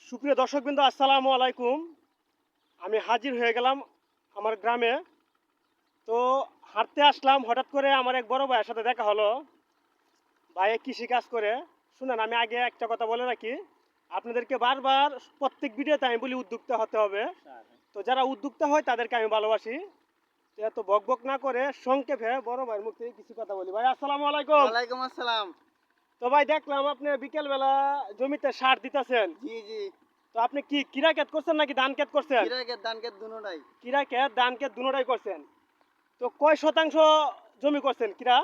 সুপ্রিয় দর্শকবৃন্দ, আসসালামু আলাইকুম। আমি হাজির হয়ে গেলাম আমার গ্রামে। তো হাঁটতে আসলাম, হঠাৎ করে আমার এক বড় ভাইয়ের সাথে দেখা হলো। ভাই কৃষি কাজ করে। শুনেন, আমি আগে একটা কথা বলে রাখি, আপনাদেরকে বারবার প্রত্যেক ভিডিওতে আমি বলি উদ্যোক্তা হতে হবে। তো যারা উদ্যোক্তা হয় তাদেরকে আমি ভালোবাসি। তো এত বক বক না করে সংক্ষেপে বড় ভাইয়ের মুখ থেকে কিছু কথা বলি। ভাই আসসালামু আলাইকুম। ওয়ালাইকুম আসসালাম। তো ভাই দেখলাম আপনি বিকেলবেলা জমিতে সার দিতেছেন। জি জি। তো আপনি কি কিরা ক্ষেত করছেন নাকি ধান ক্ষেত করছেন? কিরাকের ধানকে দুনোটাই। কিরা ক্ষেত ধান ক্ষেত দুটোটাই করছেন। তো কয় শতাংশ জমি করছেন কিরা?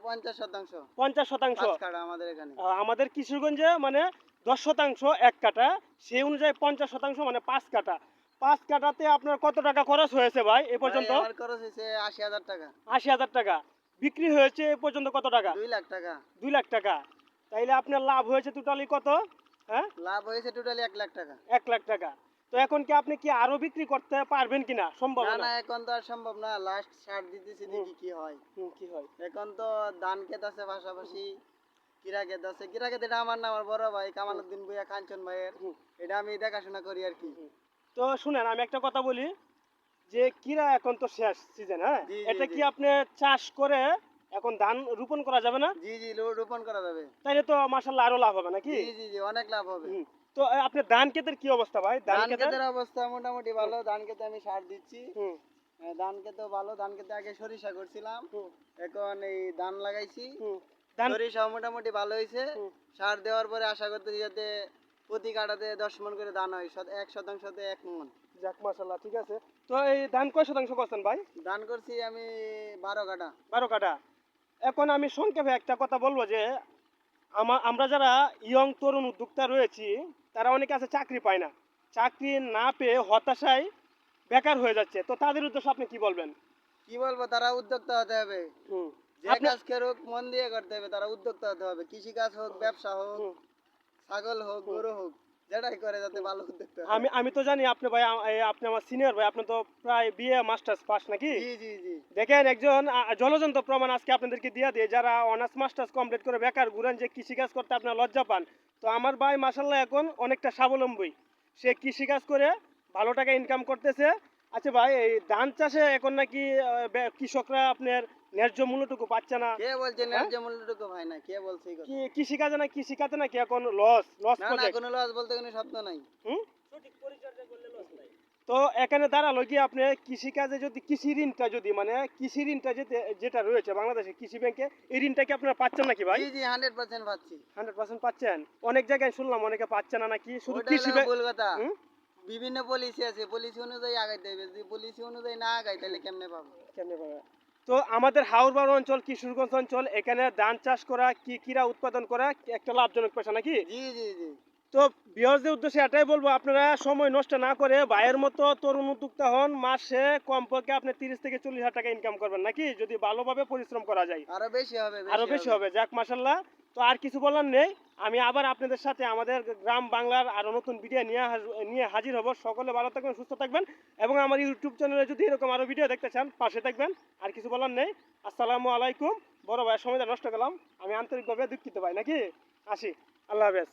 50%। 50%। 5 কাঠা আমাদের এখানে। আমাদের কিশোরগঞ্জে মানে 10% 1 কাঠা, সেই অনুযায়ী 50% মানে 5 কাঠা। 5 কাঠাতে আপনার কত টাকা খরচ হয়েছে ভাই এ ভাই পর্যন্ত? আমার খরচ হয়েছে 80,000 টাকা। 80,000 টাকা। বিক্রি হয়েছে এ পর্যন্ত কত টাকা? 2 লাখ টাকা। 2 লাখ টাকা। তাইলে আপনার লাভ হয়েছে টোটালি কত? হ্যাঁ, লাভ হয়েছে টোটালি 1 লাখ টাকা। 1 লাখ টাকা। তো এখন কি আপনি কি আরো বিক্রি করতে পারবেন কিনা? সম্ভব না না? না, এখন তো আর সম্ভব না। লাস্ট সার দিতেছি, দেখি কি হয়। কি হয়? এখন তো ধান ক্ষেত আছে, পাশাপাশি কিরা ক্ষেত আছে। কিরা ক্ষেত এটা আমার না, আমার বড় ভাই কামালউদ্দিন ভুঁইয়া কাঞ্চন ভাইয়ের। হুম, এটা আমি দেখাশোনা করি আর কি। তো শুনেন, আমি একটা কথা বলি যে কিরা এখন তো শেষ সিজন, হ্যাঁ, জি জি এটা জি। কি আপনি চাষ করে এখন ধান রোপণ করা যাবে না? জি জি, রোপণ করা যাবে। তাইলে তো মাশাআল্লাহ আরো লাভ হবে নাকি? জি জি জি, অনেক লাভ হবে। হুম। তো আপনার ধান ক্ষেতের কি অবস্থা ভাই? ধান ধান ক্ষেতের ক্ষেতের অবস্থা মোটামুটি ভালো। ধান ক্ষেতে আমি সার দিচ্ছি। হুম ধান ক্ষেতেও ভালো। ধান ক্ষেতে আগে সরিষা করছিলাম, হুম এখন এই ধান লাগাইছি। হুম ধান সরিষাও মোটামুটি ভালো হয়েছে। হুম সার দেওয়ার পরে আশা করতেছি যাতে প্রতি কাঠাতে 10 মণ করে ধান হয়, 1 শতাংশতে 1 মণ। যাক মাশাআল্লাহ, ঠিক আছে। তো এই ধান কয় শতাংশ করছেন ভাই? ধান করছি আমি 12 কাঠা। 12 কাঠা। এখন আমি সংক্ষেপে একটা কথা বলবো যে আমরা যারা ইয়ং তরুণ উদ্যোক্তা রয়েছি, তারা অনেকে আছে চাকরি পায় না। চাকরি না পেয়ে হতাশায় বেকার হয়ে যাচ্ছে। তো তাদের উদ্দেশ্যে আপনি কি বলবেন? কি বলবো, তারা উদ্যোক্তা হতে হবে। হুম। যে আপনি কাজ করুক মন দিয়ে করতে হবে, তারা উদ্যোক্তা হতে হবে। কৃষি কাজ হোক, ব্যবসা হোক, হুম, ছাগল হোক, হুম, গরু হোক, যেটাই করে যাতে হুম। ভালো উদ্যোক্তা হয়। আমি আমি তো জানি আপনি ভাই, আপনি আমার সিনিয়র ভাই, আপনি তো প্রায় বিএ মাস্টার্স পাস নাকি? জি জি জি। দেখেন, একজন জলজন্ত প্রমাণ আজকে আপনাদেরকে দিয়ে দিয়ে, যারা অনার্স মাস্টার্স কমপ্লিট করে বেকার ঘুরেন যে কৃষিকাজ করতে আপনার লজ্জা পান। তো আমার ভাই মাসাল্লাহ এখন অনেকটা স্বাবলম্বী। সে কৃষিকাজ করে ভালো টাকা ইনকাম করতেছে। আচ্ছা ভাই, এই ধান চাষে এখন নাকি কৃষকরা আপনার ন্যায্য মূল্যটুকু পাচ্ছে না। কে বলছে হ্যাঁ, ন্যায্য মূল্যটুকু হয় না? কে বলছে এই কি কথা? কৃষিকাজে নাকি এখন লস লস না না, প্রজেক্ট। কোনো লস বলতে কোনো শব্দ নাই। হুম। তো এখানে দাঁড়ালো কি, আপনি কৃষিকাজে যদি কৃষি ঋণটা যদি মানে কৃষি ঋণটা যেটা রয়েছে বাংলাদেশে কৃষি ব্যাংকে, এই ঋণটা কি আপনারা পাচ্ছেন নাকি ভাই? জি জি, 100% পাচ্ছি। 100% পাচ্ছেন? অনেক জায়গায় শুনলাম অনেকে পাচ্ছে না নাকি, শুধু ওটা কৃষি হলো ব্যাংক। ভুল কথা। হুম। বিভিন্ন পলিসি আছে, পলিসি অনুযায়ী আগাইতে হবে। যদি পলিসি অনুযায়ী না আগাই তাহলে কেমনে পাবো? কেমনে পাবে? তো আমাদের হাওড় অঞ্চল, কিশোরগঞ্জ অঞ্চল, এখানে ধান চাষ করা, কিরা উৎপাদন করা একটা লাভজনক পেশা নাকি? জি জি জি। তো ভিউয়ার্সদের উদ্দেশ্যে এটাই বলবো, আপনারা সময় নষ্ট না করে ভাইয়ের মতো তরুণ উদ্যোক্তা হন। মাসে কমপক্ষে আপনি 30 থেকে 40 হাজার টাকা ইনকাম করবেন নাকি, যদি ভালোভাবে পরিশ্রম করা যায়। আরো বেশি হবে, আরো বেশি বেশি হবে। হবে। যাক মাশাল্লাহ। তো আর কিছু বলার নেই। আমি আবার আপনাদের সাথে আমাদের গ্রাম বাংলার আরো নতুন ভিডিও নিয়ে হাজির হব। সকলে ভালো থাকবেন, সুস্থ থাকবেন, এবং আমার ইউটিউব চ্যানেলে যদি এরকম আরো ভিডিও দেখতে চান পাশে থাকবেন। আর কিছু বলার নেই। আসসালামু আলাইকুম। বড় ভাই, সময়টা নষ্ট করলাম, আমি আন্তরিকভাবে দুঃখিত ভাই নাকি। আসি। আল্লাহ হাফেজ।